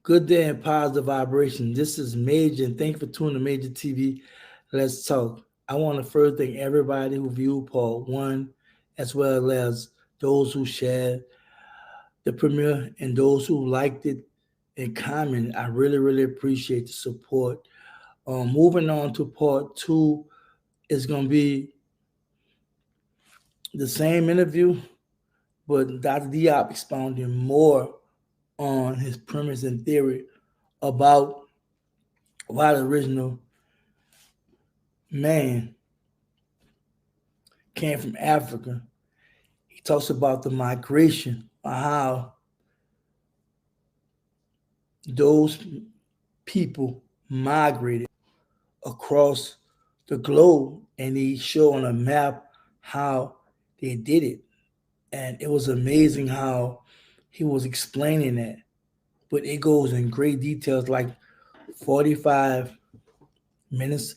Good day and positive vibration. This is Major, and thank you for tuning to Major TV. Let's talk. I want to first thank everybody who viewed part one, as well as those who shared the premiere and those who liked it and commented. I really, really appreciate the support. Moving on to part two is going to be the same interview, but Dr. Diop expounding more on his premise and theory about why the original man came from Africa. He talks about the migration, how those people migrated across the globe, and he showed on a map how they did it. And it was amazing how he was explaining that. But it goes in great details, like 45 minutes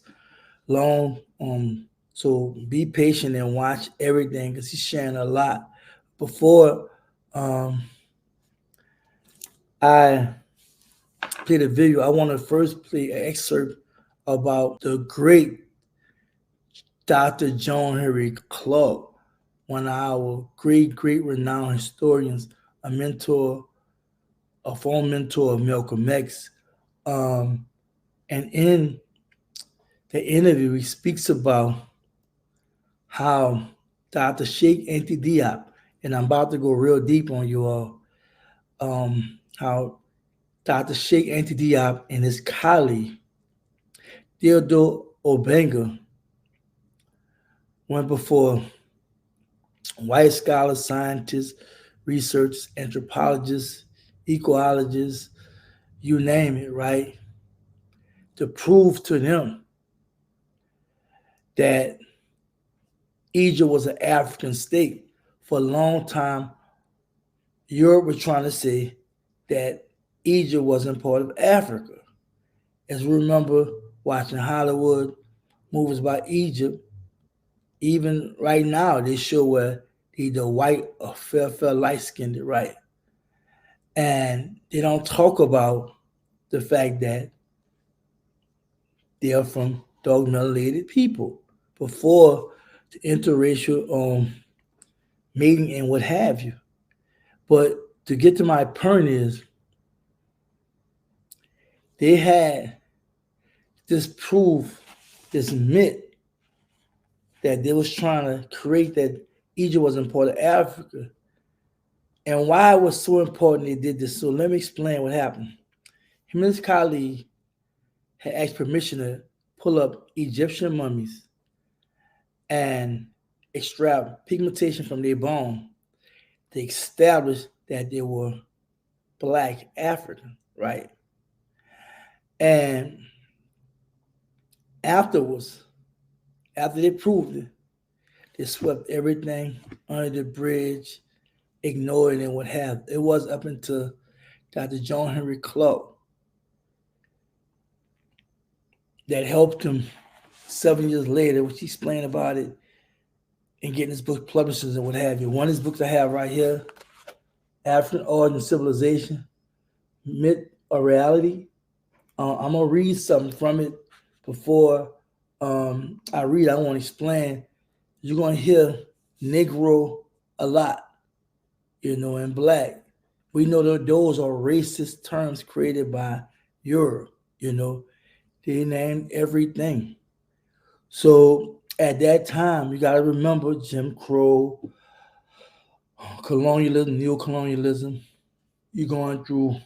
long. So be patient and watch everything because he's sharing a lot. Before I play the video, I want to first play an excerpt about the great Dr. John Henry Clark, one of our great renowned historians, a mentor, a former mentor of Malcolm X. And in the interview, he speaks about how Dr. Cheikh Anta Diop, and I'm about to go real deep on you all, how Dr. Cheikh Anta Diop and his colleague, Theodore Obenga, went before white scholars, scientists, researchers, anthropologists, ecologists, you name it, right? To prove to them that Egypt was an African state. For a long time, Europe was trying to say that Egypt wasn't part of Africa. As we remember watching Hollywood movies about Egypt, even right now they show where they either white or fair light skinned, right? And they don't talk about the fact that they are from dark melanated people before the interracial mating and what have you. But to get to my point is they had this proof, this myth that they was trying to create that Egypt wasn't part of Africa. And why it was so important they did this. So let me explain what happened. Him and his colleague had asked permission to pull up Egyptian mummies and extract pigmentation from their bone to establish that they were Black African, right? And afterwards, after they proved it, they swept everything under the bridge, ignored it and what have. It was up until Dr. John Henry Clark that helped him 7 years later, which he explained about it and getting his book publishers and what have you. One of his books I have right here, African Art and Civilization, Myth or Reality. I'm going to read something from it before I read. I want to explain. You're going to hear Negro a lot, and Black. We know that those are racist terms created by Europe, They named everything. So at that time, you got to remember Jim Crow, colonialism, neocolonialism. You're going through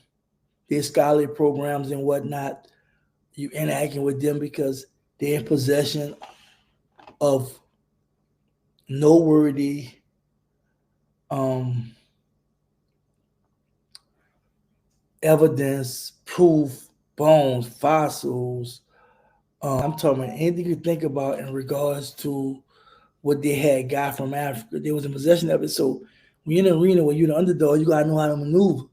their scholarly programs and whatnot. You interacting with them because they're in possession of noteworthy evidence, proof, bones, fossils. I'm talking about anything you think about in regards to what they had got from Africa. They was in possession of it. So when you're in the arena where you're the underdog, you gotta know how to maneuver.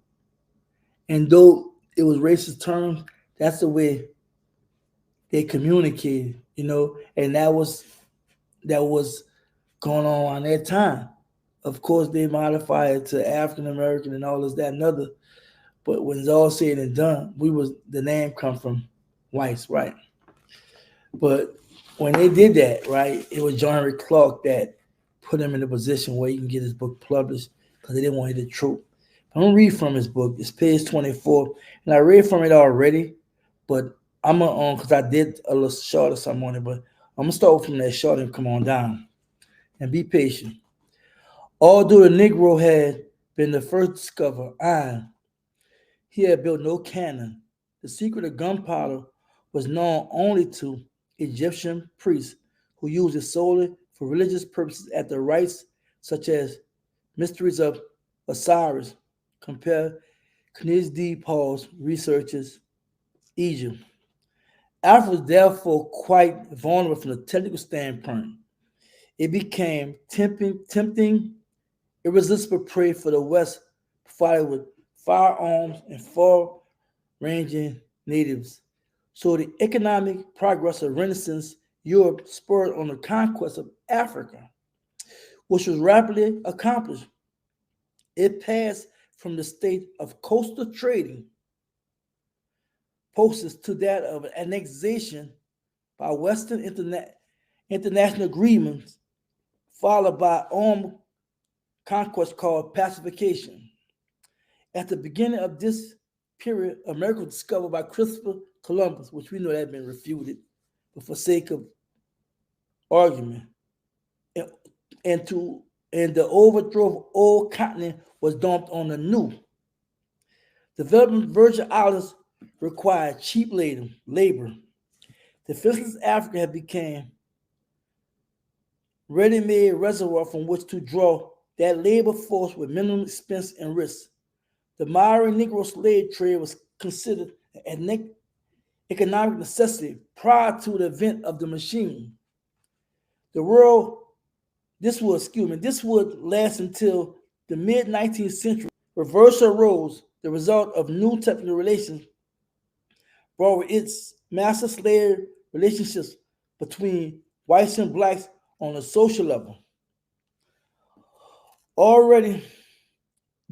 And though it was racist terms, that's the way they communicated, and that was going on around that time. Of course, they modified it to African American and all this, that, and other. But when it's all said and done, the name come from whites, right? But when they did that, right, it was John Henry Clark that put him in a position where he can get his book published because they didn't want to hear the truth. I'm going to read from his book. It's page 24. And I read from it already, but I'm going to, because I did a little short or something on it, but I'm going to start from that short and come on down. And be patient. Although the Negro had been the first to discover iron, he had built no cannon. The secret of gunpowder was known only to Egyptian priests who used it solely for religious purposes at the rites such as mysteries of Osiris. Compare Cornelius D. Paul's researches, Egypt. Africa was therefore quite vulnerable from a technical standpoint. It became tempting, irresistible prey for the West, provided with firearms and far-ranging natives. So the economic progress of Renaissance Europe spurred on the conquest of Africa, which was rapidly accomplished. It passed from the state of coastal trading posts to that of annexation by Western international agreements, followed by armed conquest called pacification. At the beginning of this period, America was discovered by Christopher Columbus, which we know had been refuted, but for sake of argument, and the overthrow of old continent was dumped on the new. Developing Virgin Islands required cheap labor. The defenseless Africa had become ready-made reservoir from which to draw that labor force with minimum expense and risk. The modern Negro slave trade was considered an economic necessity prior to the advent of the machine. This would last until the mid-19th century. Reversal arose, the result of new technical relations brought with its master-slave relationships between whites and blacks on a social level. Already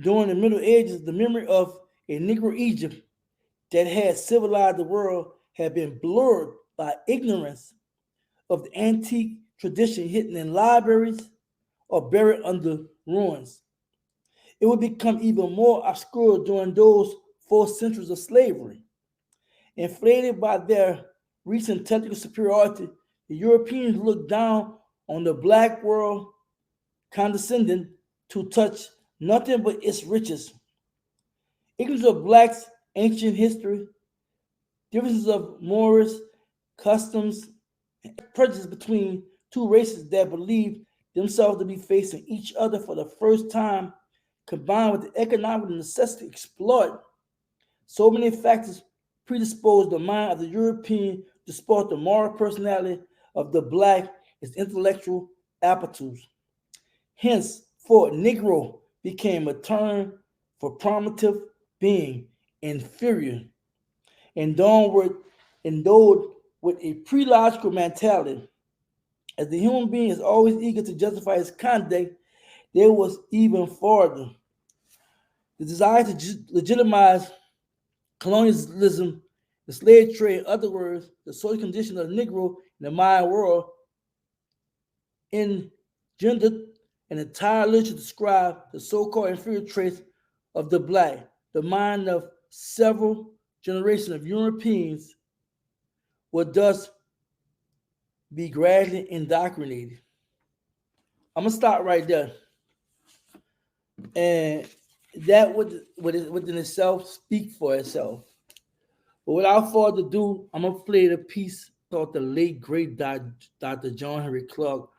during the Middle Ages, the memory of a Negro Egypt that had civilized the world had been blurred by ignorance of the antique tradition hidden in libraries or buried under ruins. It would become even more obscure during those 4 centuries of slavery. Inflated by their recent technical superiority, the Europeans looked down on the black world, condescending to touch nothing but its riches. Ignorance of blacks' ancient history, differences of morals, customs, and prejudice between two races that believed themselves to be facing each other for the first time, combined with the economic necessity to exploit. So many factors predisposed the mind of the European to support the moral personality of the black, its intellectual aptitudes. Hence, for Negro became a term for primitive being, inferior, endowed with a pre-logical mentality. As the human being is always eager to justify his conduct, there was even further the desire to legitimize colonialism, the slave trade, in other words, the social condition of the Negro in the modern world, engendered an entire literature to describe the so-called inferior traits of the black. The mind of several generations of Europeans would thus be gradually indoctrinated. I'm gonna stop right there, and that would within itself speak for itself. But without further ado, I'm gonna play the piece called "The Late Great Dr. John Henry Clark"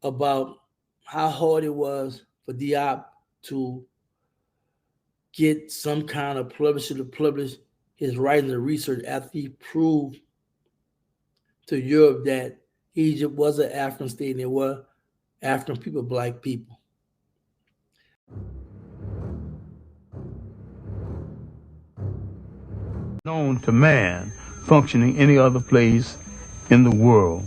about how hard it was for Diop to get some kind of publisher to publish his writing and research after he proved to Europe that Egypt was an African state and there were African people, black people. Known to man functioning any other place in the world.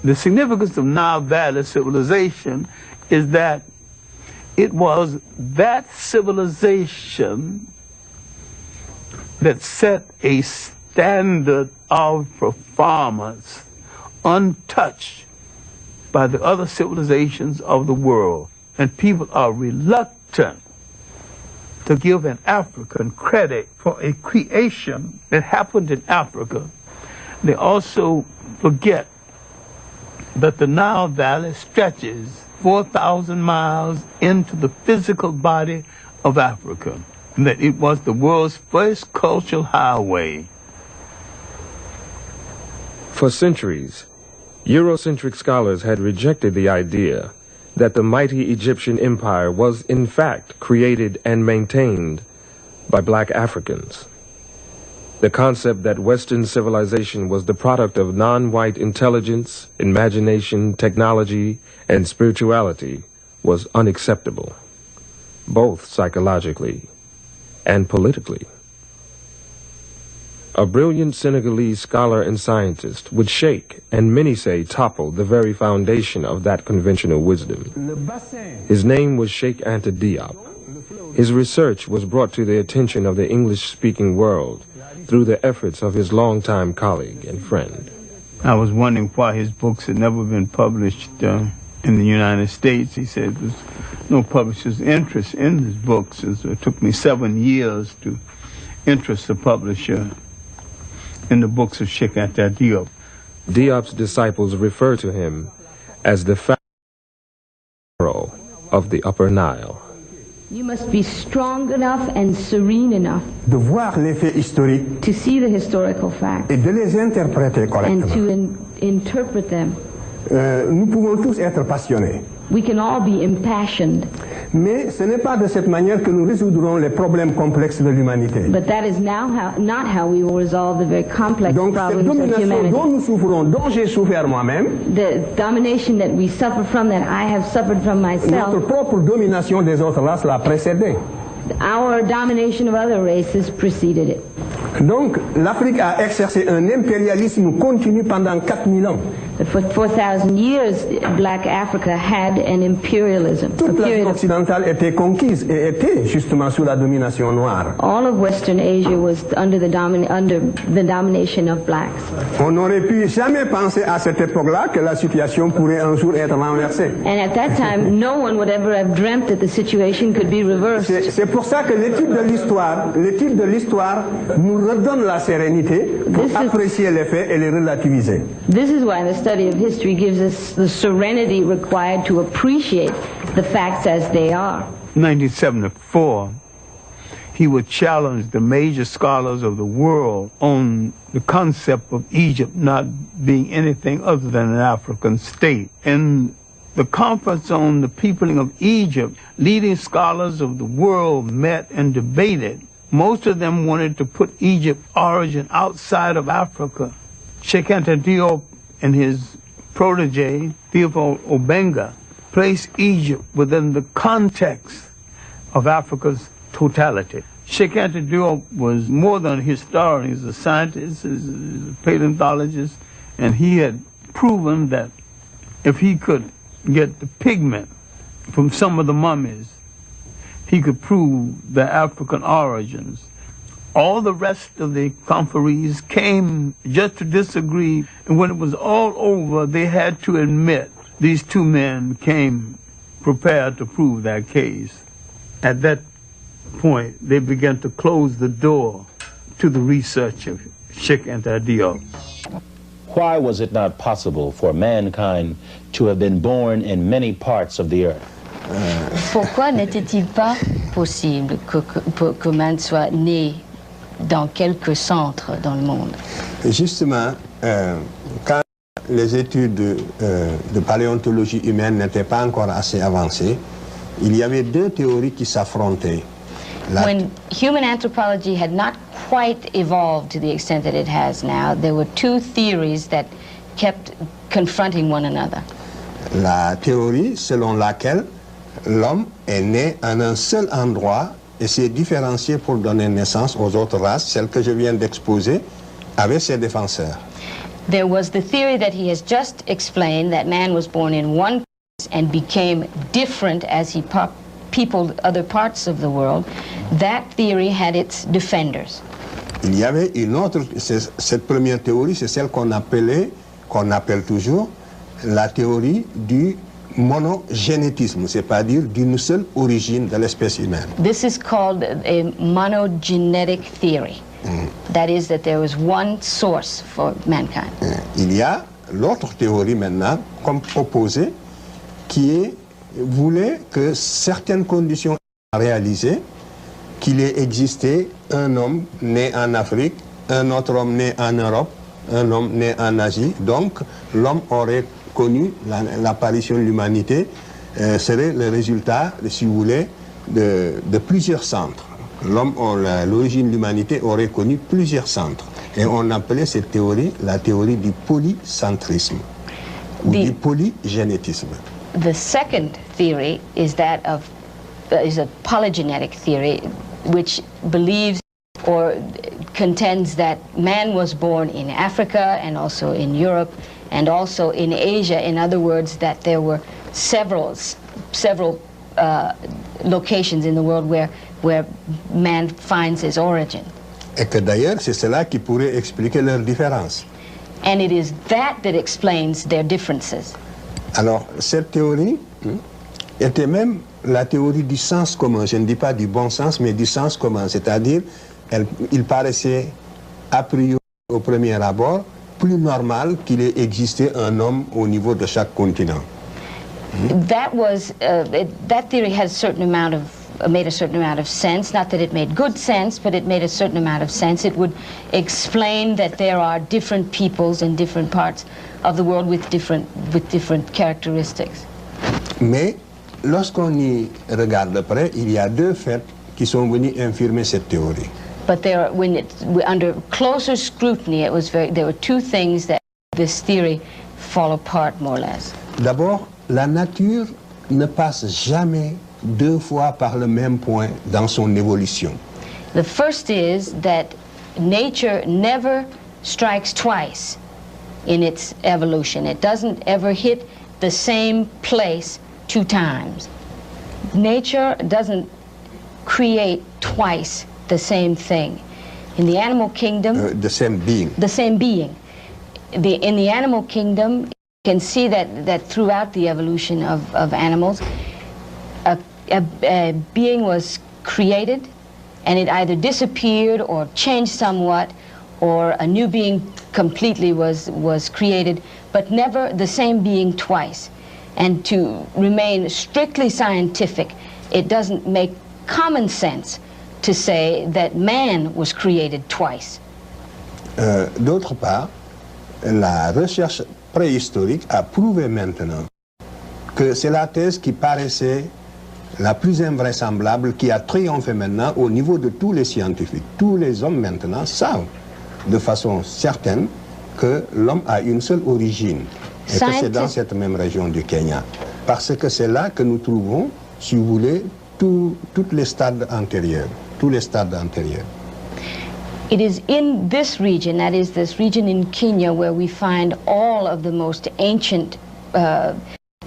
The significance of Nile Valley civilization is that it was that civilization that set a standard of performance untouched by the other civilizations of the world. And people are reluctant to give an African credit for a creation that happened in Africa. They also forget that the Nile Valley stretches 4,000 miles into the physical body of Africa, and that it was the world's first cultural highway. For centuries, Eurocentric scholars had rejected the idea that the mighty Egyptian empire was in fact created and maintained by black Africans. The concept that Western civilization was the product of non-white intelligence, imagination, technology, and spirituality was unacceptable, both psychologically and politically. A brilliant Senegalese scholar and scientist would shake, and many say topple, the very foundation of that conventional wisdom. His name was Cheikh Anta Diop. His research was brought to the attention of the English-speaking world through the efforts of his longtime colleague and friend. I was wondering why his books had never been published in the United States. He said there was no publisher's interest in his books. It took me 7 years to interest the publisher in the books of Cheikh Anta Diop. Diop's disciples refer to him as the pharaoh of the Upper Nile. You must be strong enough and serene enough de voir les faits historiques to see the historical facts et de les interpréter and correctement. to interpret them. Nous pouvons tous être passionnés, We can all be impassioned, mais ce n'est pas de cette manière que nous résoudrons les problèmes complexes de l'humanité. but that is not how we will resolve the very complex Donc cette problems of domination dont humanity. nous souffrons, dont j'ai souffert moi-même, The domination that we suffer from, that I have suffered from notre myself, propre domination des autres races l'a précédé. our domination of other races preceded it. Donc l'Afrique a exercé un impérialisme continu pendant 4000 ans. But for 4,000 years, Black Africa had an imperialism. A Toute l'Afrique period of, occidentale était conquise et était justement sous la domination noire. all of Western Asia was under the domination of blacks. On n'aurait pu jamais penser à cette époque-là que la situation pourrait un jour être renversée. And at that time, no one would ever have dreamt that the situation could be reversed. C'est pour ça que l'étude de l'histoire nous redonne la sérénité pour apprécier les faits et les relativiser. This is why the study of history gives us the serenity required to appreciate the facts as they are. 1974, he would challenge the major scholars of the world on the concept of Egypt not being anything other than an African state. In the conference on the peopling of Egypt, leading scholars of the world met and debated. Most of them wanted to put Egypt's origin outside of Africa. Cheikh Anta Diop and his protege, Theophile Obenga, placed Egypt within the context of Africa's totality. Cheikh Anta Diop was more than a historian. He's a scientist, he's a paleontologist, and he had proven that if he could get the pigment from some of the mummies, he could prove their African origins. All the rest of the conferees came just to disagree, and when it was all over, they had to admit these two men came prepared to prove their case. At that point, they began to close the door to the research of Cheikh Anta Diop. Why was it not possible for mankind to have been born in many parts of the earth? Pourquoi n'était-il pas possible que man soit né dans quelques centres dans le monde? Justement, quand les études de paléontologie humaine n'étaient pas encore assez avancées, il y avait deux théories qui s'affrontaient. When human anthropology had not quite evolved to the extent that it has now, there were two theories that kept confronting one another. La théorie selon laquelle l'homme est né en un seul endroit et s'est différencié pour donner naissance aux autres races, celles que je viens d'exposer, avec ses défenseurs. There was the theory that he has just explained, that man was born in one place and became different as he peopled other parts of the world. That theory had its defenders. Il y avait une autre, cette première théorie, c'est celle qu'on appelle toujours la théorie du monogénétisme, c'est-à-dire d'une seule origine de l'espèce humaine. This is called a monogenetic theory. That is, that there was one source for mankind. Il y a l'autre théorie maintenant, comme opposée, qui voulait que certaines conditions soient réalisées, qu'il ait existé un homme né en Afrique, un autre homme né en Europe, un homme né en Asie. Donc, l'homme aurait connu l'apparition de l'humanité, serait le résultat, si vous voulez, de plusieurs centres. L'origine de l'humanité aurait connu plusieurs centres. Et on appelait cette théorie la théorie du polycentrisme, ou du polygénétisme. The second theory is that of is a polygenetic theory, which believes or contends that man was born in Africa and also in Europe and also in Asia. In other words, that there were several locations in the world where man finds his origin. Et que d'ailleurs, c'est cela qui pourrait expliquer leurs différences. And it is that explains their differences. Alors, cette théorie était même la théorie du sens commun. Je ne dis pas du bon sens, mais du sens commun. C'est-à-dire, il paraissait, a priori, au premier abord, plus normal qu'il ait existé un homme au niveau de chaque continent. That theory has made a certain amount of sense. Not that it made good sense, but it made a certain amount of sense. It would explain that there are different peoples in different parts of the world with different characteristics. Mais lorsqu'on y regarde de près, il y a deux faits qui sont venus infirmer cette théorie. But under closer scrutiny, there were two things that this theory fall apart more or less. D'abord, la nature ne passe jamais deux fois par le même point dans son évolution. The first is that nature never strikes twice in its evolution. It doesn't ever hit the same place two times. Nature doesn't create twice the same thing. In the animal kingdom... the same being. The same being. In the animal kingdom, you can see that throughout the evolution of animals, a being was created, and it either disappeared or changed somewhat, or a new being completely was created, but never the same being twice. And to remain strictly scientific, it doesn't make common sense to say that man was created twice. D'autre part, la recherche préhistorique a prouvé maintenant que c'est la thèse qui paraissait la plus invraisemblable, qui a triomphé maintenant au niveau de tous les scientifiques. Tous les hommes maintenant savent de façon certaine que l'homme a une seule origine et que c'est dans cette même région du Kenya. Parce que c'est là que nous trouvons, si vous voulez, tous les stades antérieurs. Tous les stades antérieurs. It is in this region, that is this region in Kenya, where we find all of the most ancient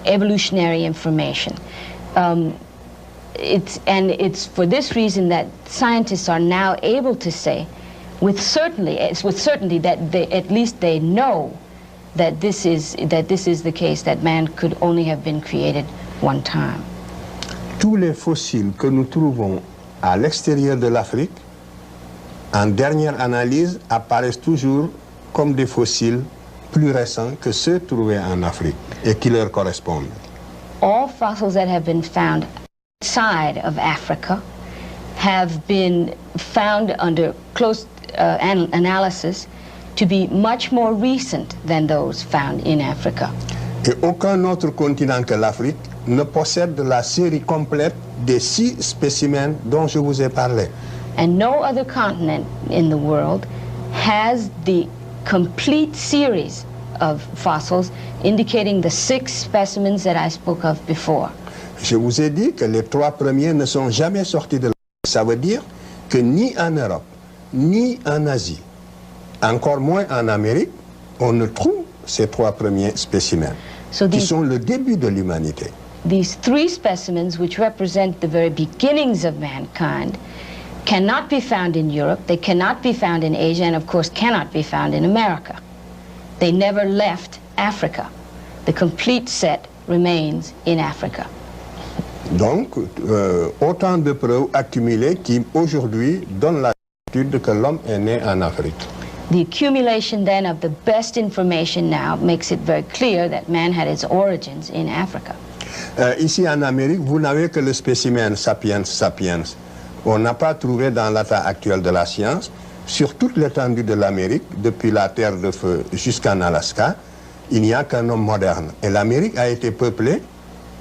evolutionary information. It's for this reason that scientists are now able to say with certainty that at least they know that this is the case, that man could only have been created one time. Tous les fossiles que nous trouvons à l'extérieur de l'Afrique, en dernière analyse, apparaissent toujours comme des fossiles plus récents que ceux trouvés en Afrique et qui leur correspondent. All fossils that have been found outside of Africa have been found under close analysis to be much more recent than those found in Africa. Et aucun autre continent que l'Afrique ne possède la série complète des 6 spécimens dont je vous ai parlé. And no other continent in the world has the complete series of fossils indicating the 6 specimens that I spoke of before. Je vous ai dit que les 3 premiers ne sont jamais sortis de l'Afrique. Ça veut dire que ni en Europe, ni en Asie, encore moins en Amérique, on ne trouve ces 3 premiers spécimens, qui sont le début de l'humanité. These 3 specimens, which represent the very beginnings of mankind, cannot be found in Europe, they cannot be found in Asia, and of course cannot be found in America. They never left Africa. The complete set remains in Africa. Donc, autant de preuves accumulées qui aujourd'hui donnent la certitude que l'homme est né en Afrique. The accumulation then of the best information now makes it very clear that man had its origins in Africa. Ici en Amérique, vous n'avez que le spécimen sapiens sapiens. On n'a pas trouvé dans l'état actuel de la science, sur toute l'étendue de l'Amérique, depuis la Terre de Feu jusqu'en Alaska, il n'y a qu'un homme moderne. Et l'Amérique a été peuplée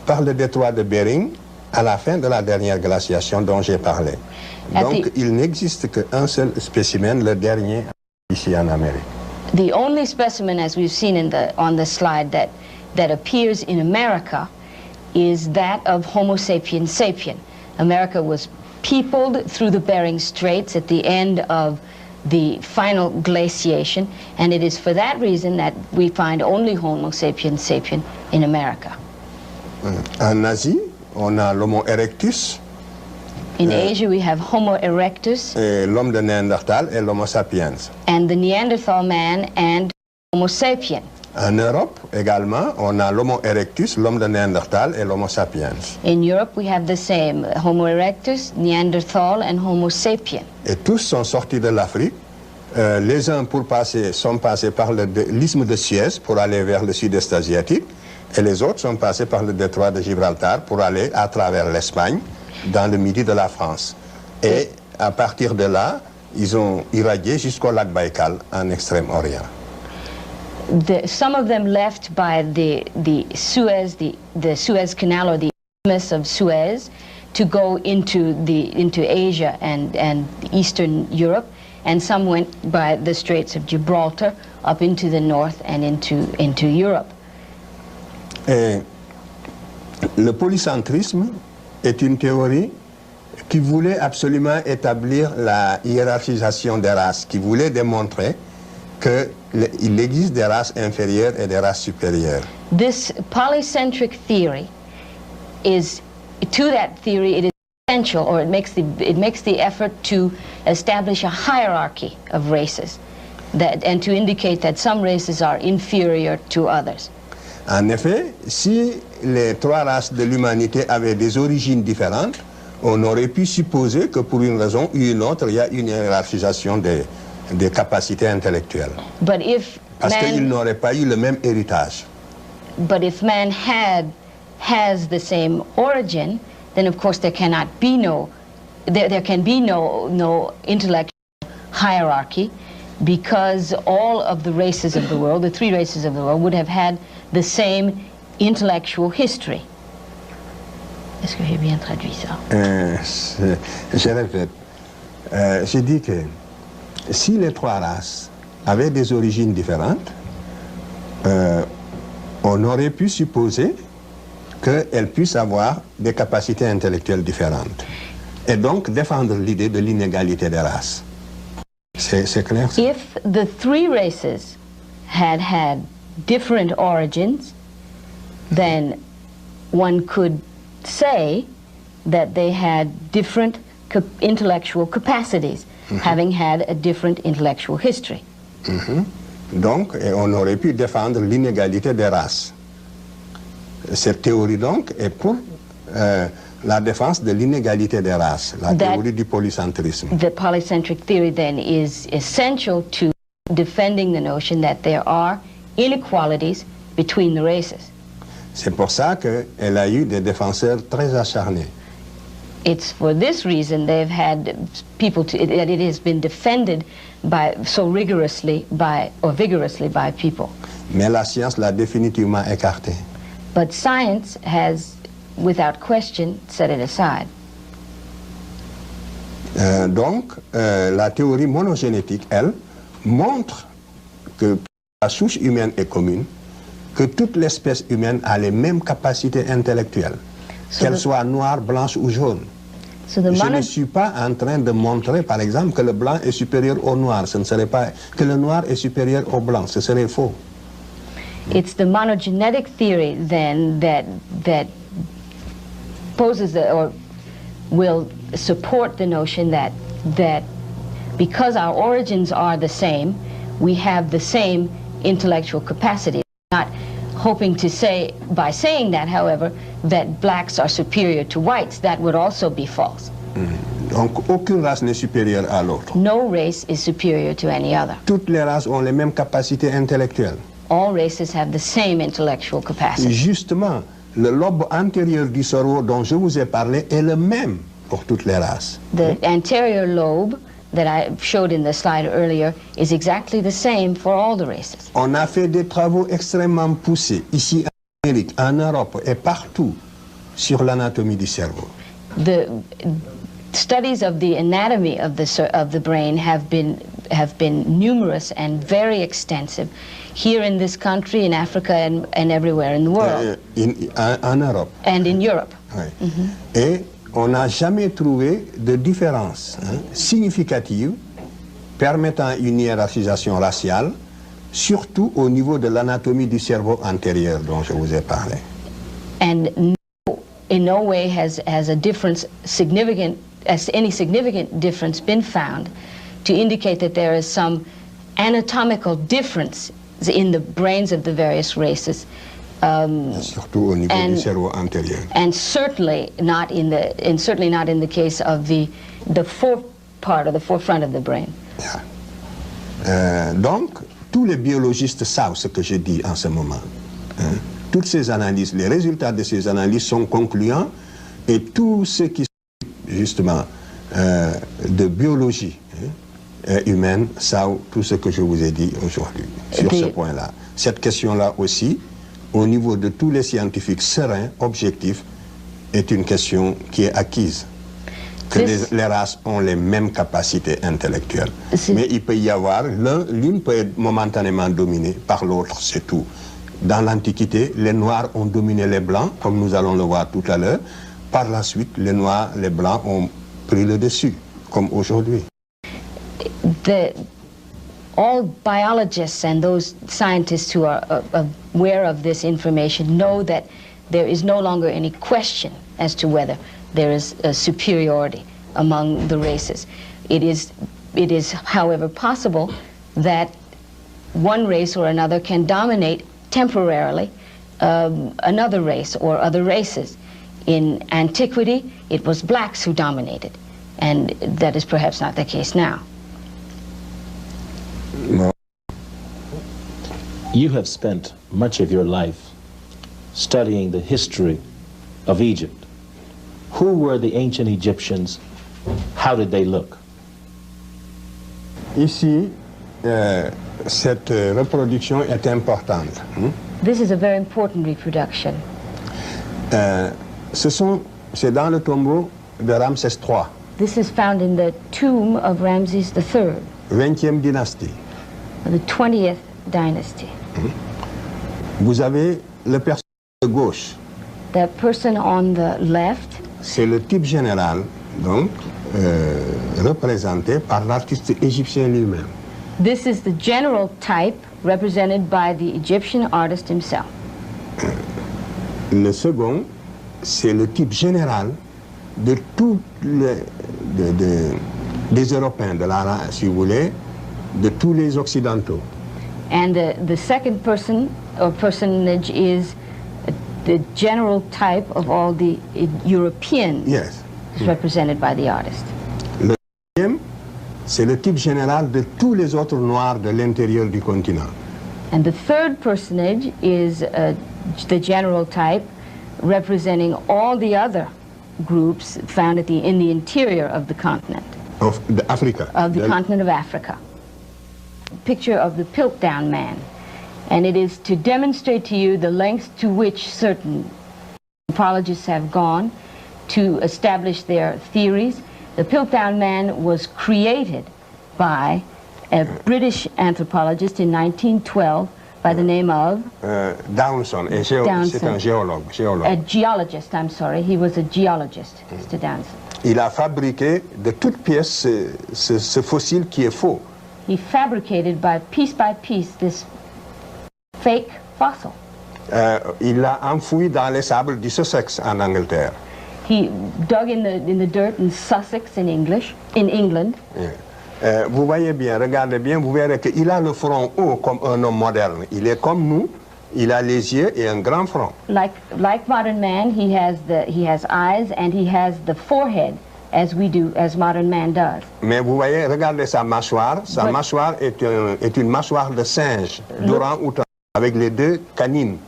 par le détroit de Bering à la fin de la dernière glaciation dont j'ai parlé. Donc il n'existe qu'un seul spécimen, le dernier ici en Amérique. The only specimen, as we've seen on the slide, that appears in America is that of Homo sapiens sapien. America was peopled through the Bering Straits at the end of the final glaciation, and it is for that reason that we find only Homo sapiens sapien in America. En Asie, on a l'Homo erectus. In Asia, we have Homo erectus. L'homme de Néandertal et l'Homo sapiens. And the Neanderthal man and Homo sapien. En Europe également, on a l'Homo erectus, l'homme de Néandertal et l'Homo sapiens. In Europe, we have the same, Homo erectus, Neanderthal, and Homo sapien. Et tous sont sortis de l'Afrique. Les uns sont passés par l'isthme de Suez pour aller vers le sud-est asiatique, et les autres sont passés par le détroit de Gibraltar pour aller à travers l'Espagne, dans le midi de la France. Et à partir de là, ils ont irradié jusqu'au lac Baïkal, en Extrême-Orient. Some of them left by the Suez, the Suez Canal, or the Isthmus of Suez, to go into Asia and Eastern Europe, and some went by the Straits of Gibraltar up into the north and into Europe. Et le polycentrisme est une théorie qui voulait absolument établir la hiérarchisation des races, qui voulait démontrer qu'il existe des races inférieures et des races supérieures. This polycentric theory is, to that theory, it is essential, or it makes the effort to establish a hierarchy of races, and to indicate that some races are inferior to others. En effet, si les trois races de l'humanité avaient des origines différentes, on aurait pu supposer que pour une raison ou une autre, il y a une hiérarchisation des capacités intellectuelles. Parce qu'ils n'auraient pas eu le même héritage. But if man has the same origin, then of course there can be no intellectual hierarchy, because all of the races of the world, the three races of the world, would have had the same intellectual history. Est-ce que j'ai bien traduit ça? Je répète. Je dis que si les trois races avaient des origines différentes, on aurait pu supposer qu'elles puissent avoir des capacités intellectuelles différentes. Et donc défendre l'idée de l'inégalité des races. C'est clair? Ça? If the three races had different origins, then one could say that they had different intellectual capacities, having had a different intellectual history. Donc, on aurait pu défendre l'inégalité des races. Cette théorie, donc, est pour la défense de l'inégalité des races, la théorie du polycentrisme. The polycentric theory, then, is essential to defending the notion that there are inequalities between the races. C'est pour ça qu'elle a eu des défenseurs très acharnés. It's for this reason they've had people that it has been defended so vigorously by people. Mais la science l'a définitivement écarté. But science has, without question, set it aside. Donc, la théorie monogénétique, elle, montre que la souche humaine est commune, que toute l'espèce humaine a les mêmes capacités intellectuelles, qu'elle soit noire, blanche ou jaune. Je ne suis pas en train de montrer, par exemple, que le blanc est supérieur au noir. Ce ne serait pas que le noir est supérieur au blanc. Ce serait faux. It's the monogenetic theory, then, that poses or will support the notion that that because our origins are the same, we have the same intellectual capacity. Not hoping to say, by saying that, however, that blacks are superior to whites. That would also be false. Donc aucune race n'est supérieure à l'autre. No race is superior to any other. Toutes les races ont les mêmes capacités intellectuelles. All races have the same intellectual capacity. Justement, le lobe antérieur du cerveau dont je vous ai parlé est le même pour toutes les races. The anterior lobe that I showed in the slide earlier is exactly the same for all the races. On a fait des travaux extrêmement poussés ici en Amérique, en Europe et partout sur l'anatomie du cerveau. The studies of the anatomy of the brain have been numerous and very extensive here in this country, in Africa, and everywhere in the world. En Europe. And in Europe. Oui. Et on n'a jamais trouvé de différence significative permettant une hiérarchisation raciale, surtout au niveau de l'anatomie du cerveau antérieur dont je vous ai parlé. And in no way has a difference any significant difference been found to indicate that there is some anatomical difference in the brains of the various races. Surtout au niveau du cerveau antérieur. And certainly not in the case of the forefront of the brain. Yeah. Donc, tous les biologistes savent ce que je dis en ce moment. Toutes ces analyses, les résultats de ces analyses sont concluants et tous ceux qui sont justement de biologie humaine savent tout ce que je vous ai dit aujourd'hui sur ce point-là. Cette question-là aussi, au niveau de tous les scientifiques sereins, objectifs, est une question qui est acquise. Que les races ont les mêmes capacités intellectuelles. Mais il peut y avoir, l'une peut être momentanément dominée par l'autre, c'est tout. Dans l'Antiquité, les Noirs ont dominé les Blancs, comme nous allons le voir tout à l'heure. Par la suite, les Noirs, les Blancs ont pris le dessus, comme aujourd'hui. All biologists and those scientists who are aware of this information know that there is no longer any question as to whether there is a superiority among the races. It is, however, possible that one race or another can dominate temporarily another race or other races. In antiquity, it was blacks who dominated, and that is perhaps not the case now. No. You have spent much of your life studying the history of Egypt. Who were the ancient Egyptians? How did they look? Ici, cette reproduction est importante. This is a very important reproduction. C'est dans le tombeau de Ramsès III. This is found in the tomb of Ramses III. 20e dynastie. The 20th dynasty. Vous avez le personnage de gauche. The person on the left. C'est le type général, donc, représenté par l'artiste égyptien lui-même. This is the general type represented by the Egyptian artist himself. Le second, c'est le type général de tous des Européens, si vous voulez, de tous les Occidentaux. And the second person or personage is the general type of all the Europeans. Yes. Represented by the artist. Le deuxième, c'est le type général de tous les autres Noirs de l'intérieur du continent. And the third personage is the general type representing all the other groups found in the interior of the continent. Of Africa. Of the continent of Africa. Picture of the Piltdown man. And it is to demonstrate to you the lengths to which certain anthropologists have gone to establish their theories. The Piltdown man was created by a British anthropologist in 1912 by the name of Downson. C'est un géologue. A geologist, I'm sorry. He was a geologist, Mr. Downson. Il a fabriqué de toutes pièces ce fossile qui est faux. He fabricated by piece this fake fossil. Il l'a enfoui dans les sables du Sussex en Angleterre. He dug in the dirt in Sussex in England. Vous voyez bien, regardez bien, vous verrez qu'il a le front haut comme un homme moderne. Il est comme nous, il a les yeux et un grand front. Like modern man, he has eyes and he has the forehead as modern man does. Mais vous voyez, regardez sa mâchoire. Sa mâchoire est une mâchoire de singe, d'orang-outan, avec les deux canines.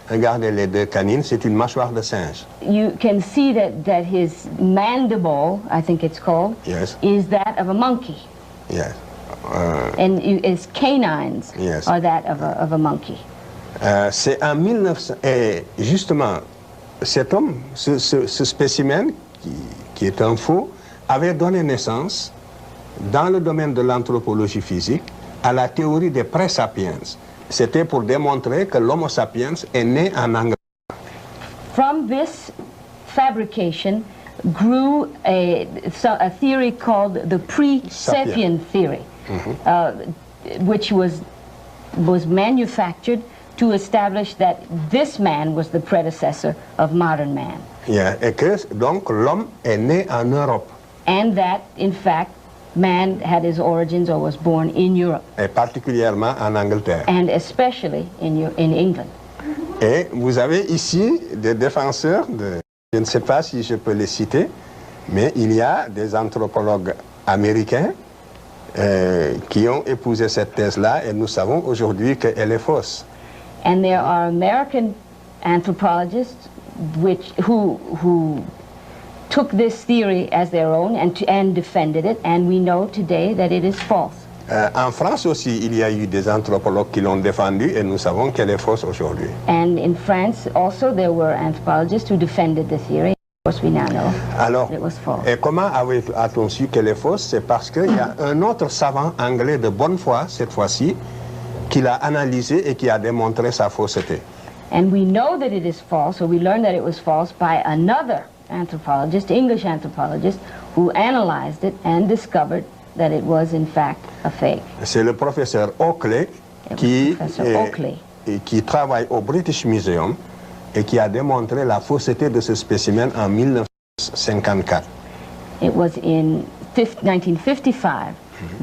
Regardez les deux canines, c'est une mâchoire de singe. You can see that his mandible, I think it's called, yes, is that of a monkey. Yes. And his canines yes, are that of a monkey. C'est en 1900, et justement, cet homme, ce spécimen, qui est un faux, avait donné naissance, dans le domaine de l'anthropologie physique, à la théorie des pré-sapiens. C'était pour démontrer que l'Homo sapiens est né en Angleterre. From this fabrication grew a theory called the pre-sapien theory, which was manufactured to establish that this man was the predecessor of modern man. Yeah, et que donc l'homme est né en Europe. And that, in fact, man had his origins or was born in Europe. Et particulièrement en Angleterre. And especially in England. Et vous avez ici des défenseurs, je ne sais pas si je peux les citer, mais il y a des anthropologues américains qui ont épousé cette thèse-là et nous savons aujourd'hui qu'elle est fausse. And there are American anthropologists who took this theory as their own and defended it, and we know today that it is false. En France aussi, il y a eu des anthropologues qui l'ont défendue et nous savons qu'elle est fausse aujourd'hui. And in France also there were anthropologists who defended the theory. Of course we now know that it was false. Et comment a-t-on su qu'elle est fausse? C'est parce qu'il y a un autre savant anglais de bonne foi, cette fois-ci, qui l'a analysé et qui a démontré sa fausseté. And we know that it is false, or we learned that it was false by another anthropologist, English anthropologist, who analyzed it and discovered that it was in fact a fake. C'est le professeur Oakley qui travaille au British Museum et qui a démontré la fausseté de ce spécimen en 1954. It was in 1955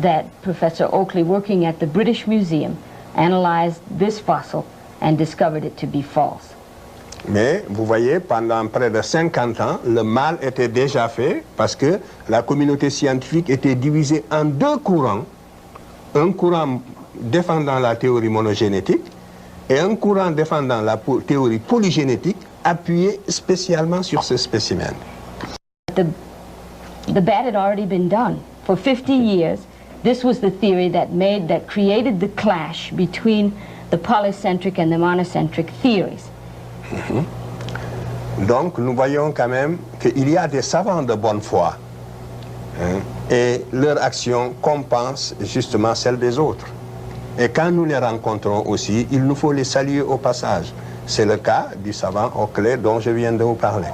that Professor Oakley, working at the British Museum, analyzed this fossil and discovered it to be false. Mais vous voyez, pendant près de 50 ans, le mal était déjà fait parce que la communauté scientifique était divisée en deux courants. Un courant défendant la théorie monogénétique et un courant défendant la théorie polygénétique appuyé spécialement sur ce spécimen. The bad had already been done. For 50 years, this was the theory that created the clash between the polycentric and the monocentric theories. Donc nous voyons quand même qu'il y a des savants de bonne foi et leur action compense justement celle des autres. Et quand nous les rencontrons aussi, il nous faut les saluer au passage. C'est le cas du savant Oakley dont je viens de vous parler.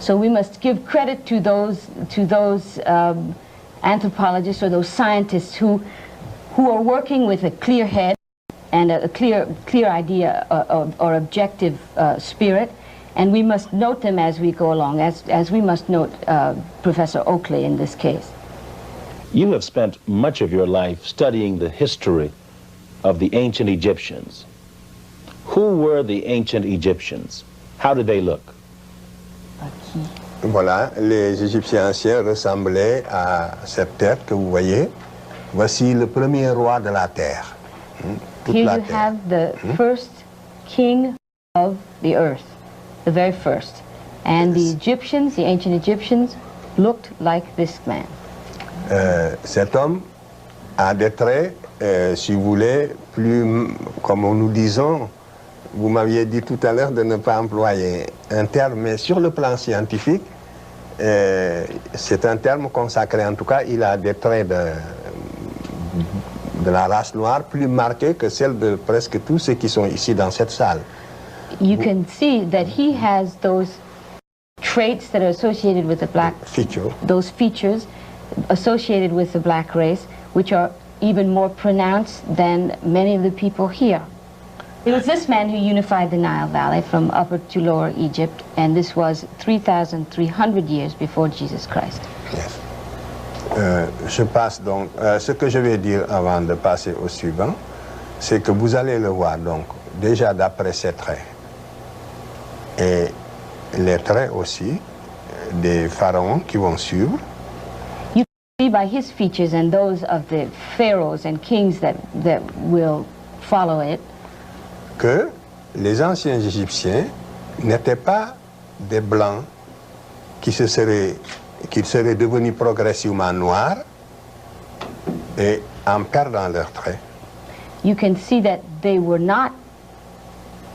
So we must give credit to those anthropologists or those scientists who are working with a clear head and a clear idea or objective spirit, and we must note them as we go along, as we must note Professor Oakley in this case. You have spent much of your life studying the history of the ancient Egyptians. Who were the ancient Egyptians? How did they look? Voilà, les Égyptiens anciens ressemblaient à cette tête que vous voyez. Voici le premier roi de la terre. Here you have the first king of the earth, the very first. And the Egyptians, the ancient Egyptians, looked like this man. Cet homme a des traits, si vous voulez, plus, comme nous disons, vous m'aviez dit tout à l'heure de ne pas employer un terme, mais sur le plan scientifique, c'est un terme consacré. En tout cas, il a des traits de la race noire plus marqués que celles de presque tous ceux qui sont ici dans cette salle. You can see that he has those traits that are associated with the black those features associated with the black race, which are even more pronounced than many of the people here. It was this man who unified the Nile Valley from Upper to Lower Egypt, and this was 3,300 years before Jesus Christ. Yes. Je passe donc, ce que je vais dire avant de passer au suivant, c'est que vous allez le voir donc, déjà d'après ces traits, et les traits aussi des pharaons qui vont suivre. You can see by his features and those of the pharaohs and kings that will follow it, que les anciens Égyptiens n'étaient pas des blancs qui seraient devenus progressivement noirs et en perdant leurs traits. you can see that they were not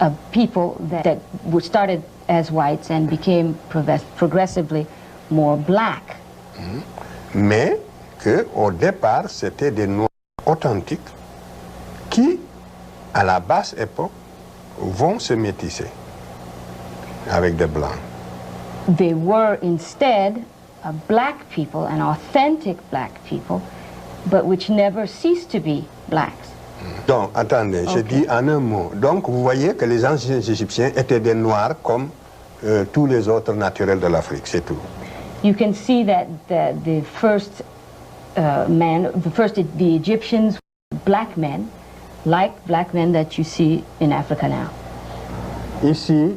a people that were started as whites and became progressively more black. Mais qu'au départ, c'était des noirs authentiques qui, à la basse époque, vont se métisser avec des blancs. They were instead a black people, an authentic black people, but which never ceased to be blacks. Donc, attendez, je dis en un mot. Donc, vous voyez que les anciens Égyptiens étaient des noirs comme tous les autres naturels de l'Afrique, c'est tout. You can see that the first the Egyptians, black men, like black men that you see in Africa now. Ici,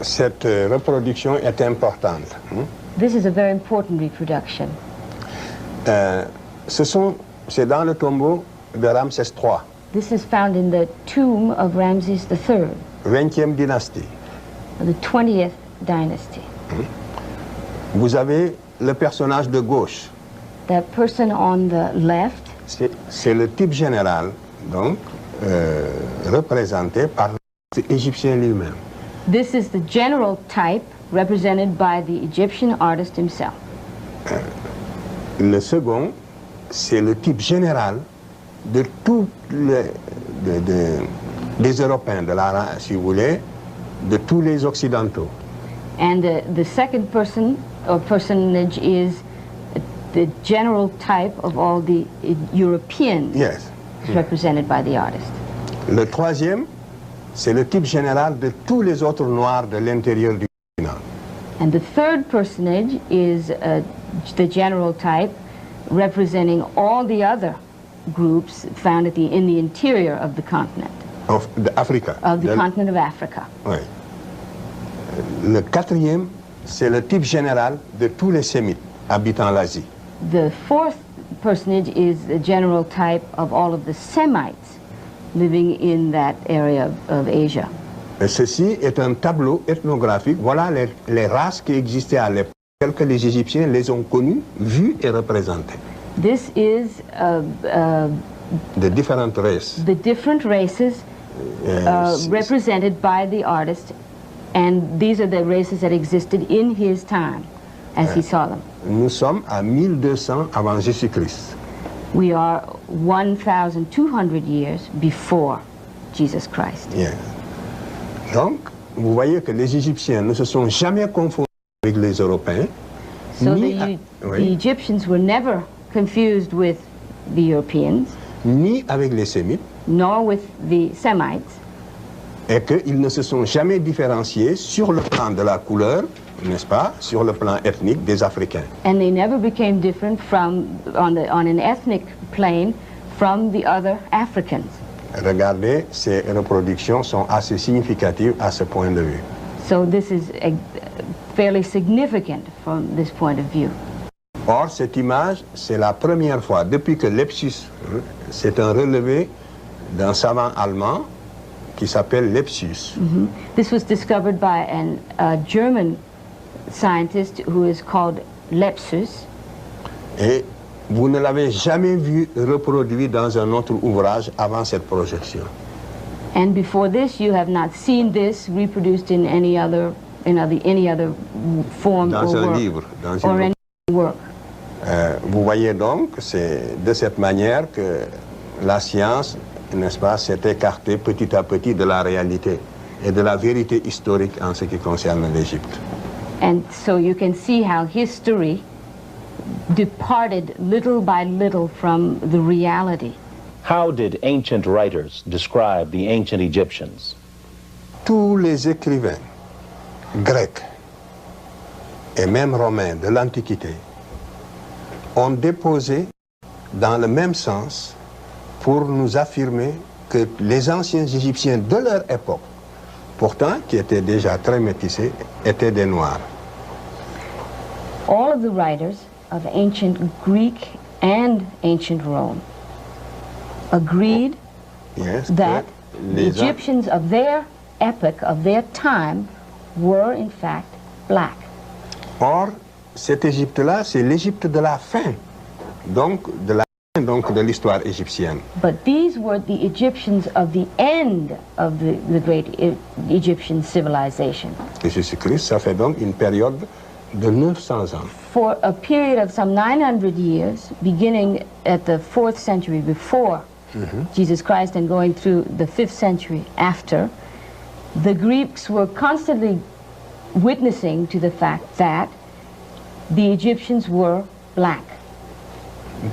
cette reproduction est importante. This is a very important reproduction. C'est dans le tombeau de Ramsès III. This is found in the tomb of Ramses III, 20e dynastie. the 20th dynasty. Vous avez le personnage de gauche. That person on the left, C'est le type général, donc, représenté par l'Égyptien lui-même. this is the general type represented by the Egyptian artist himself. Le second, c'est le type général de tous les Européens, si vous voulez, de tous les Occidentaux. And the second person or personage is the general type of all the Europeans Yes. represented by the artist. Le troisième, c'est le type général de tous les autres Noirs de l'intérieur du continent. And the third personage is the general type representing all the other groups found in the interior of the continent. Of Africa. Of the continent of Africa. Oui. Le quatrième, c'est le type général de tous les Sémites habitant l'Asie. The fourth personage is the general type of all of the Semites living in that area of Asia. Et ceci est un tableau ethnographique. Voilà les races qui existaient à l'époque, telles que les Égyptiens les ont connues, vues et représentées. This is De différentes races. the different races represented by the artist, and these are the races that existed in his time as he saw them. Nous sommes à 1200 avant Jésus-Christ. We are 1,200 years before Jesus Christ. Yeah. Donc, vous voyez que les Égyptiens ne se sont jamais confondus avec les Européens. So ni the Egyptians were never confused with the Europeans, ni avec les Sémites, nor with the Semites, et qu'ils ne se sont jamais différenciés sur le plan de la couleur, n'est-ce pas, sur le plan ethnique des Africains. and they never became different from on an ethnic plane from the other Africans. Regardez, ces reproductions sont assez significatives à ce point de vue. So this is fairly significant from this point of view. Or, cette image, c'est la première fois, depuis que Lepsius, c'est un relevé d'un savant allemand qui s'appelle Lepsius. This was discovered by a German scientist who is called Lepsius, Et vous ne l'avez jamais vu reproduit dans un autre ouvrage avant cette projection. and before this you have not seen this reproduced in any other form Dans or un work, livre, dans or une... any work. Vous voyez donc, c'est de cette manière que la science, n'est-ce pas, s'est écartée petit à petit de la réalité et de la vérité historique en ce qui concerne l'Égypte. And so you can see how history departed little by little from the reality. How did ancient writers describe the ancient Egyptians? Tous les écrivains grecs et même romains de l'Antiquité ont déposé dans le même sens pour nous affirmer que les anciens Égyptiens de leur époque, pourtant qui étaient déjà très métissés, étaient des Noirs. All of the writers of ancient Greek and ancient Rome agreed that the Egyptians of their epoch, of their time, were in fact black. Or, cette Égypte-là, c'est l'Égypte de la fin, donc de l'histoire égyptienne. But these were the Egyptians of the end of the great Egyptian civilization. Et Jésus-Christ, ça fait donc une période de 900 ans. For a period of some 900 years, beginning at the 4th century before Jesus Christ and going through the 5th century after, the Greeks were constantly witnessing to the fact that the Egyptians were black.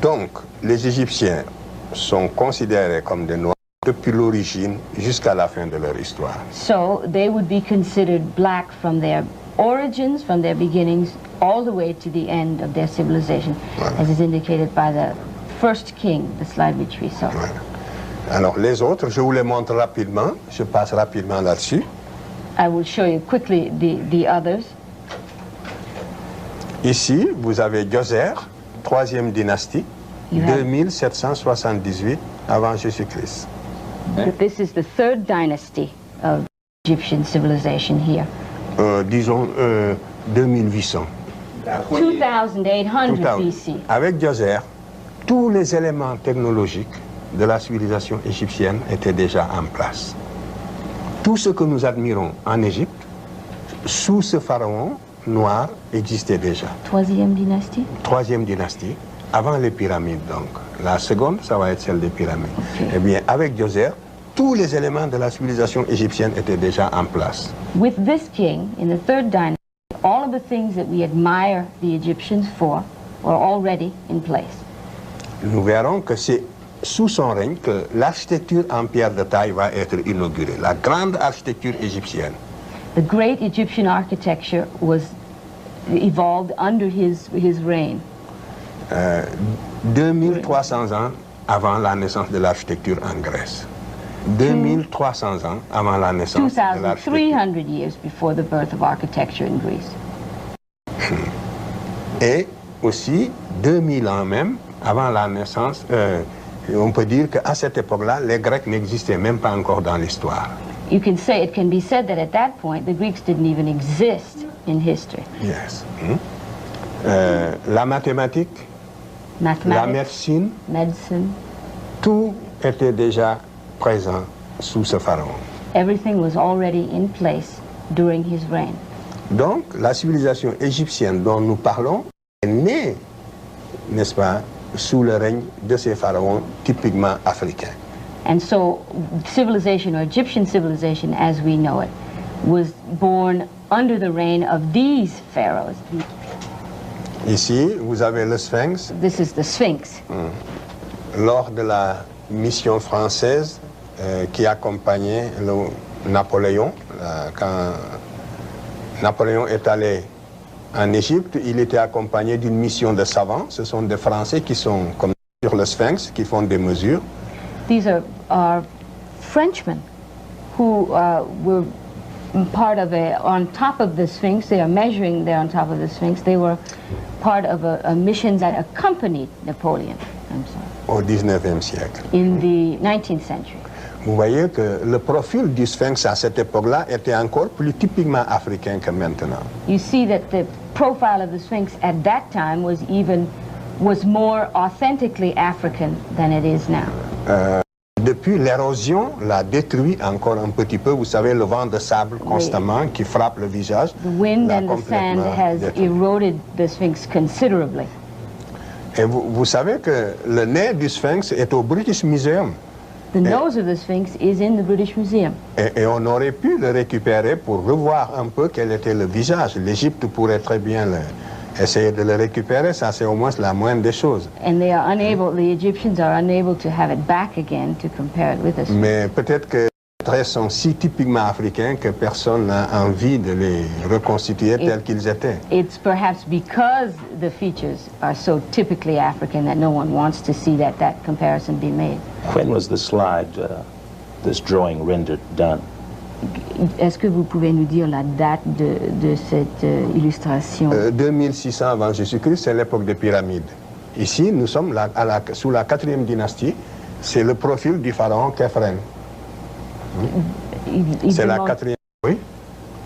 Donc, les Égyptiens sont considérés comme des Noirs depuis l'origine jusqu'à la fin de leur histoire. So they would be considered black from their origins, from their beginnings, all the way to the end of their civilization, as is indicated by the first king, the slide which we saw. Alors les autres, je vous les montre rapidement, je passe rapidement là-dessus. I will show you quickly the others. Ici, vous avez Djoser, 3e dynastie, 2778 avant Jésus-Christ. This is the 3rd dynasty of Egyptian civilization here. Disons 2800. 2800 BC. Avec Djoser, tous les éléments technologiques de la civilisation égyptienne étaient déjà en place. Tout ce que nous admirons en Égypte, sous ce pharaon noir, existait déjà. 3e dynastie? 3e dynastie, avant les pyramides donc. La seconde, ça va être celle des pyramides. Okay. Eh bien, avec Djoser, tous les éléments de la civilisation égyptienne étaient déjà en place. With this king, in the 3rd dynasty, all of the things that we admire the Egyptians for were already in place. Nous verrons que c'est sous son règne que l'architecture en pierre de taille va être inaugurée, la grande architecture égyptienne. The great Egyptian architecture was evolved under his reign. 2300 ans avant la naissance de l'architecture en Grèce. 2300 ans avant la naissance de l'architecture. 2,300 years before the birth of architecture in Greece. Et aussi 2000 ans même avant la naissance, on peut dire qu'à cette époque-là, les Grecs n'existaient même pas encore dans l'histoire. It can be said that at that point the Greeks didn't even exist in history. Yes. La mathématique, la médecine, tout était déjà présent sous ce pharaon. Everything was already in place during his reign. Donc, la civilisation égyptienne dont nous parlons est née, n'est-ce pas, sous le règne de ces pharaons typiquement africains. And so, civilization, or Egyptian civilization as we know it, was born under the reign of these pharaohs. Ici, vous avez le Sphinx. This is the Sphinx. Lors de la mission française qui accompagnait Napoléon, quand Napoléon est allé en Égypte, il était accompagné d'une mission de savants. Ce sont des Français qui sont comme sur le Sphinx, qui font des mesures. These are Frenchmen who were part of on top of the Sphinx. They are measuring there on top of the Sphinx. They were part of a mission that accompanied Napoleon. I'm sorry. Au 19e siècle. In the 19th century. Vous voyez que le profil du Sphinx à cette époque-là était encore plus typiquement africain que maintenant. You see that the profile of the Sphinx at that time was more authentically African than it is now. Depuis, l'érosion l'a détruit encore un petit peu. Vous savez, le vent de sable constamment qui frappe le visage. The wind and the sand has eroded the Sphinx considerably. Et vous savez que le nez du Sphinx est au British Museum. The nose of the Sphinx is in the British Museum. Et on aurait pu le récupérer pour revoir un peu quel était le visage. L'Égypte pourrait très bien Essayer de le récupérer, ça c'est au moins la moindre des choses. And they are unable, the Egyptians are unable to have it back again to compare it with us. Mais peut-être que les traits sont si typiquement africains que personne n'a envie de les reconstituer tels qu'ils étaient. It's perhaps because the features are so typically African that no one wants to see that comparison be made. When was the slide, this drawing rendered done? Est-ce que vous pouvez nous dire la date de cette illustration? 2600 avant Jésus-Christ, c'est l'époque des pyramides. Ici, nous sommes sous la 4e dynastie. C'est le profil du pharaon Khéphren. C'est la 4e. Oui.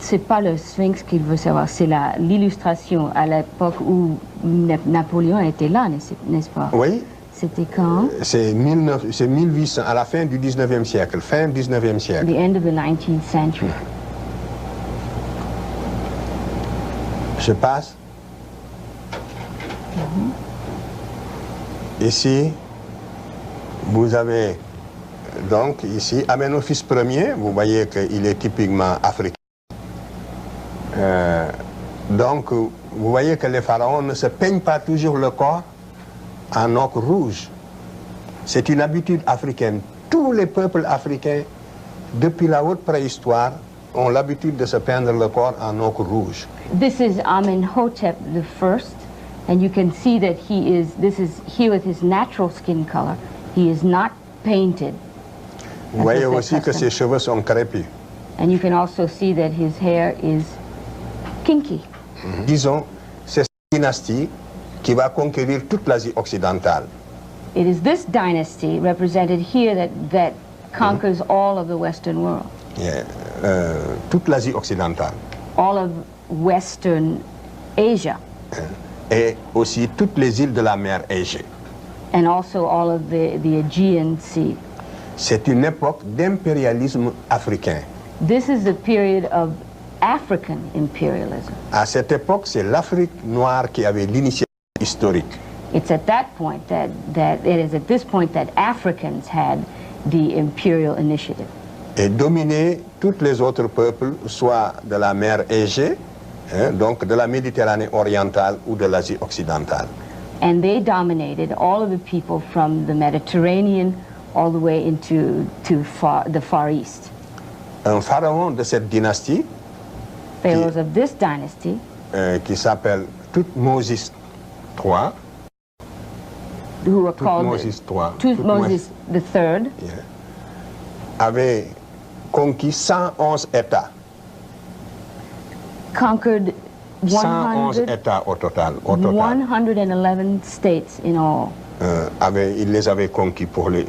C'est pas le sphinx qu'il veut savoir, c'est l'illustration à l'époque où Napoléon était là, n'est-ce pas? Oui. C'était quand? C'est 1800, à la fin du 19e siècle, fin 19e siècle. The end of the 19th century. Je passe. Ici, vous avez donc ici Amenophis Ier, vous voyez qu'il est typiquement africain. Donc, vous voyez que les pharaons ne se peignent pas toujours le corps en ocre rouge. C'est une habitude africaine. Tous les peuples africains, depuis la haute préhistoire, ont l'habitude de se peindre le corps en ocre rouge. This is Amenhotep I, and you can see that this is he with his natural skin color. He is not painted. Vous voyez aussi que ses cheveux sont crépus. And you can also see that his hair is kinky. Disons, c'est cette dynastie qui va conquérir toute l'Asie occidentale. It is this dynasty represented here that conquers all of the Western world. Yeah. Toute l'Asie occidentale. All of Western Asia. Et aussi toutes les îles de la mer Égée. And also all of the Aegean Sea. C'est une époque d'impérialisme africain. This is the period of African imperialism. À cette époque, c'est l'Afrique noire qui avait l'initiative historique. It's at that point that Africans had the imperial initiative. Et dominer tous les autres peuples, soit de la mer Égée, donc de la Méditerranée orientale ou de l'Asie occidentale. And they dominated all of the people from the Mediterranean all the way into the Far East. Un pharaon de cette dynastie, Pharaohs of this dynasty, qui s'appelle Thoutmôsis III, who were called Thoutmôsis III, avait conquis 111 États. Conquered 111 États au total. 111 states in all. Il les avait conquis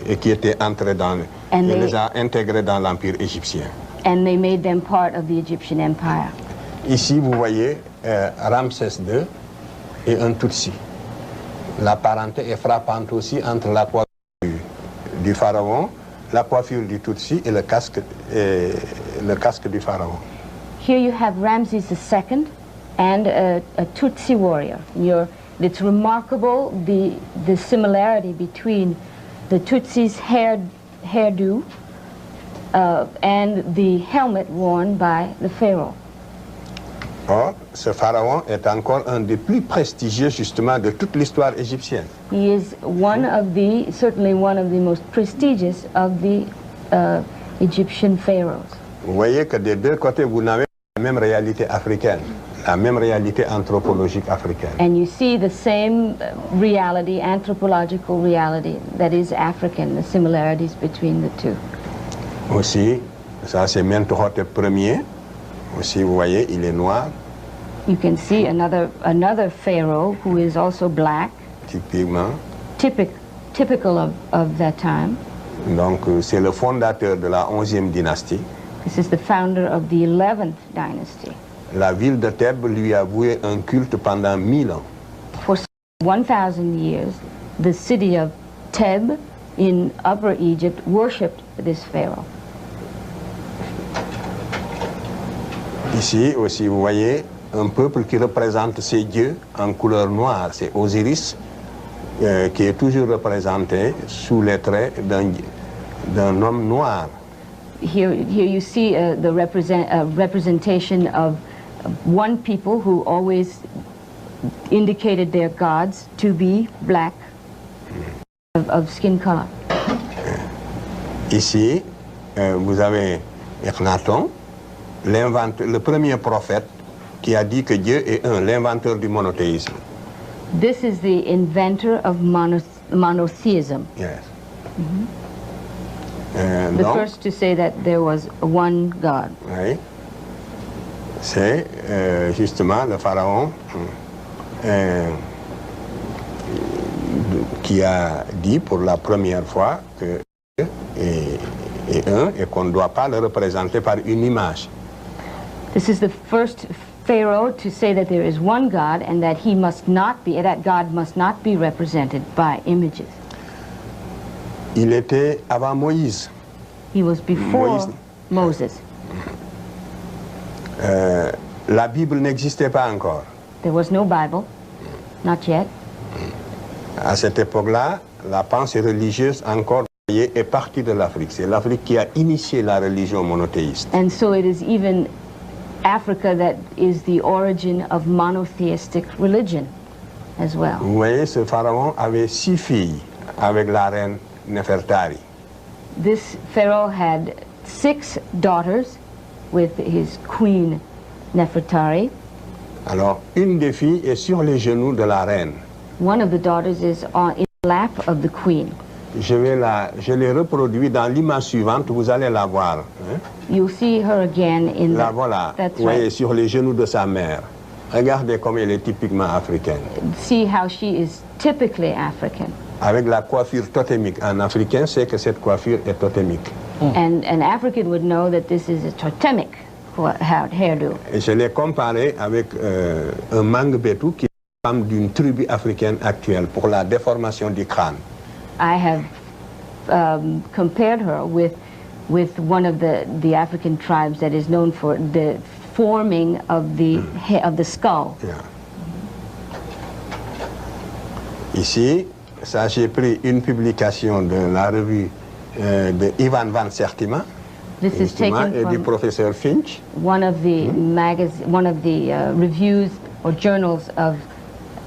et qui étaient entrés il les a intégrés dans l'Empire égyptien. And they made them part of the Egyptian Empire. Ici, vous voyez Ramsès II et un Tutsi. La parenté est frappante aussi entre la coiffure du pharaon, la coiffure du Tutsi et le casque du pharaon. Here you have Ramses II and a Tutsi warrior. It's remarkable the similarity between the Tutsi's hairdo and the helmet worn by the pharaoh. Or, ce pharaon est encore un des plus prestigieux justement de toute l'histoire égyptienne. He is certainly one of the most prestigious of the Egyptian pharaohs. Vous voyez que des deux côtés, vous n'avez pas la même réalité africaine, la même réalité anthropologique africaine. And you see the same reality, anthropological reality, that is African, the similarities between the two. Aussi, ça c'est Mentuhotep Ier. Aussi, vous voyez, il est noir. You can see another pharaoh who is also black. Typiquement. Typical of that time. Donc, c'est le fondateur de la 11e dynastie. This is the founder of the 11th dynasty. La ville de Thèbes lui a voué un culte pendant 1000 ans. For 1,000 years, the city of Thèbes in Upper Egypt worshipped this pharaoh. Ici aussi, vous voyez un peuple qui représente ses dieux en couleur noire. C'est Osiris qui est toujours représenté sous les traits d'un homme noir. Here you see the representation of one people who always indicated their gods to be black, of skin color. Ici, vous avez Akhenaton, le premier prophète qui a dit que Dieu est un, l'inventeur du monothéisme. This is the inventor of monotheism. Yes. The first to say that there was one God. Oui. C'est justement le pharaon qui a dit pour la première fois que Dieu est un et qu'on ne doit pas le représenter par une image. This is the first Pharaoh to say that there is one God and that he must not be, that God must not be represented by images. Il était avant Moïse. He was before Moses. La Bible n'existait pas encore. There was no Bible, not yet. À cette époque-là, la pensée religieuse encore est partie de l'Afrique. C'est l'Afrique qui a initié la religion monothéiste. And so it is even Africa that is the origin of monotheistic religion as well. Vous voyez, ce pharaon avait 6 filles avec la reine Nefertari. This pharaoh had 6 daughters with his queen Nefertari. Alors, une des filles est sur les genoux de la reine. One of the daughters is in the lap of the queen. Je l'ai reproduit dans l'image suivante, vous allez la voir. Hein? You'll see her again in la voilà, vous voyez, sur les genoux de sa mère. Regardez comme elle est typiquement africaine. See how she is typically African. Avec la coiffure totémique. Un Africain sait que cette coiffure est totémique. And an African would know that this is a totemic hairdo. Et je l'ai comparé avec un Mangbetu qui est la femme d'une tribu africaine actuelle pour la déformation du crâne. I have compared her with one of the African tribes that is known for the forming of the skull. Yeah. Ici, ça j'ai pris une publication de la revue de Ivan van Sertima et du professeur Finch. One of the reviews or journals of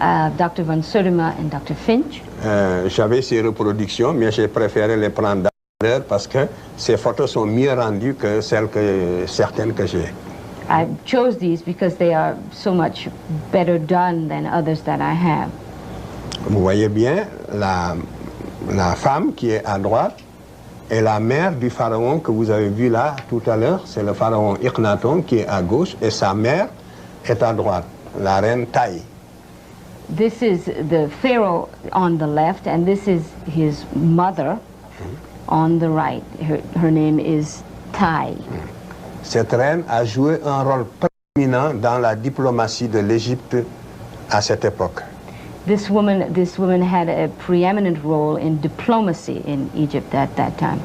Dr. van Sertima and Dr. Finch. J'avais ces reproductions, mais j'ai préféré les prendre d'ailleurs parce que ces photos sont mieux rendues que certaines que j'ai. I chose these because they are so much better done than others that I have. Vous voyez bien, la femme qui est à droite est la mère du pharaon que vous avez vu là tout à l'heure. C'est le pharaon Akhenaton qui est à gauche et sa mère est à droite, la reine Taï. This is the pharaoh on the left, and this is his mother on the right. Her name is Tai. Cette reine a joué un rôle prééminent dans la diplomatie de l'Égypte à cette époque. This woman had a preeminent role in diplomacy in Egypt at that time.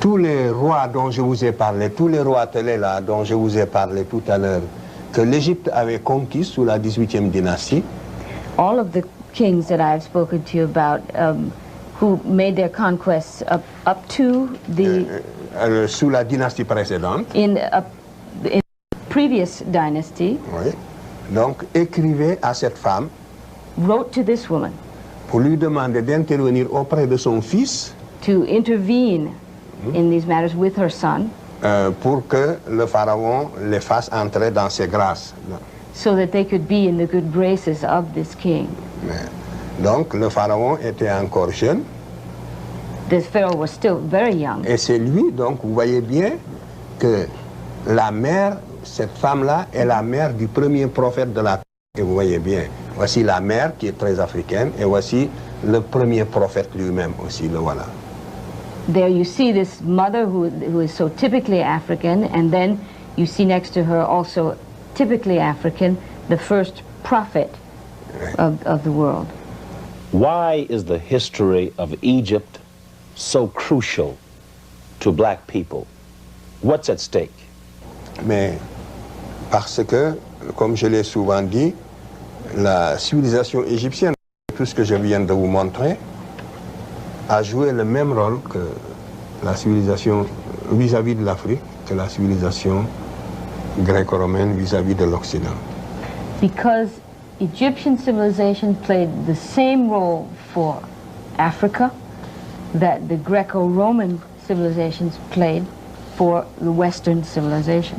Tous les rois dont je vous ai parlé, tous les rois télé là dont je vous ai parlé tout à l'heure, que l'Égypte avait conquis sous la 18e dynastie. All of the kings that I've spoken to you about, who made their conquests up to the sous la dynastie précédente. In the previous dynasty. Oui. Donc écrivait à cette femme. Wrote to this woman. Pour lui demander d'intervenir auprès de son fils. To intervene in these matters with her son. Pour que le pharaon les fasse entrer dans ses grâces. So that they could be in the good graces of this king. Donc le pharaon était encore jeune. This pharaoh was still very young. Et c'est lui, donc vous voyez bien que la mère, cette femme-là, est la mère du premier prophète de la terre. Et vous voyez bien, voici la mère qui est très africaine et voici le premier prophète lui-même aussi, le voilà. There you see this mother who is so typically African, and then you see next to her also typically African, the first prophet of the world. Why is the history of Egypt so crucial to black people? What's at stake? Mais parce que, comme je l'ai souvent dit, la civilisation égyptienne, tout ce que je viens de vous montrer, a joué le même rôle que la civilisation vis-à-vis de l'Afrique, que la civilisation gréco-romaine vis-à-vis de l'Occident. Because Egyptian civilization played the same role for Africa that the Greco-Roman civilizations played for the Western civilization.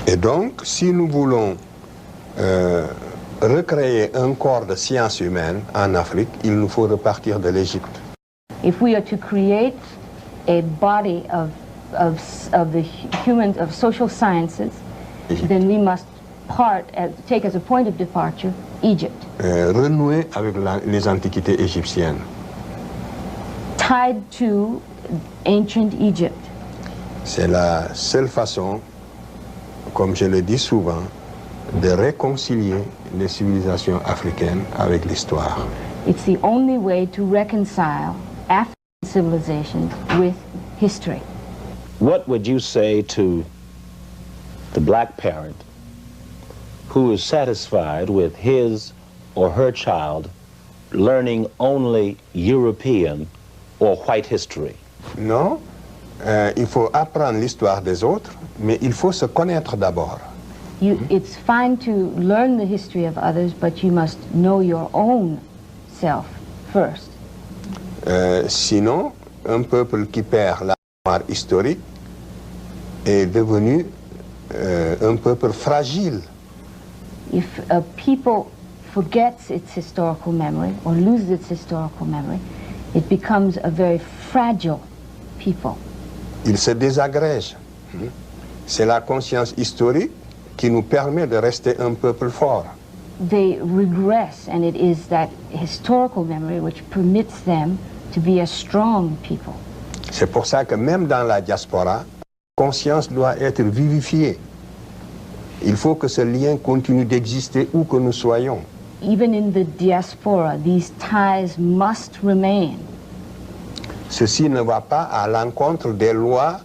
Et donc, si nous voulons recréer un corps de sciences humaines en Afrique, il nous faut repartir de l'Égypte. If we are to create a body of the humans, of social sciences, then we must take as a point of departure Egypt. Renouer avec les antiquités égyptiennes. Tied to ancient Egypt. C'est la seule façon, comme je le dis souvent, de réconcilier les civilisations africaines avec l'histoire. It's the only way to reconcile African civilization with history. What would you say to the black parent who is satisfied with his or her child learning only European or white history? Non, il faut apprendre l'histoire des autres, mais il faut se connaître d'abord. It's fine to learn the history of others, but you must know your own self first. Sinon, un peuple qui perd la mémoire historique est devenu un peuple fragile. If a people forgets its historical memory or loses its historical memory, it becomes a very fragile people. Il se désagrège. C'est la conscience historique qui nous permet de rester un peuple fort. They regress, and it is that historical memory which permits them to be a strong people. C'est pour ça que même dans la diaspora, la conscience doit être vivifiée. Il faut que ce lien continue d'exister où que nous soyons. Even in the diaspora, these ties must remain. Ceci ne va pas à l'encontre des lois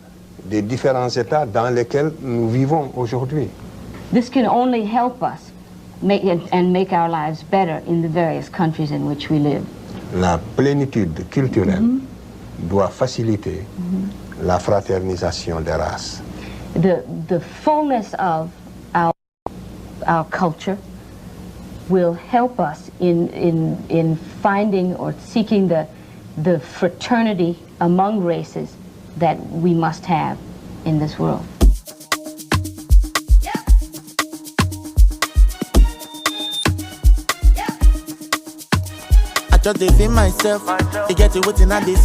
des différents États dans lesquels nous vivons aujourd'hui. This can only help us make our lives better in the various countries in which we live. La plénitude culturelle doit faciliter la fraternisation des races. The fullness of our culture will help us in finding or seeking the fraternity among races that we must have in this world. I just dey feel myself, to get it within a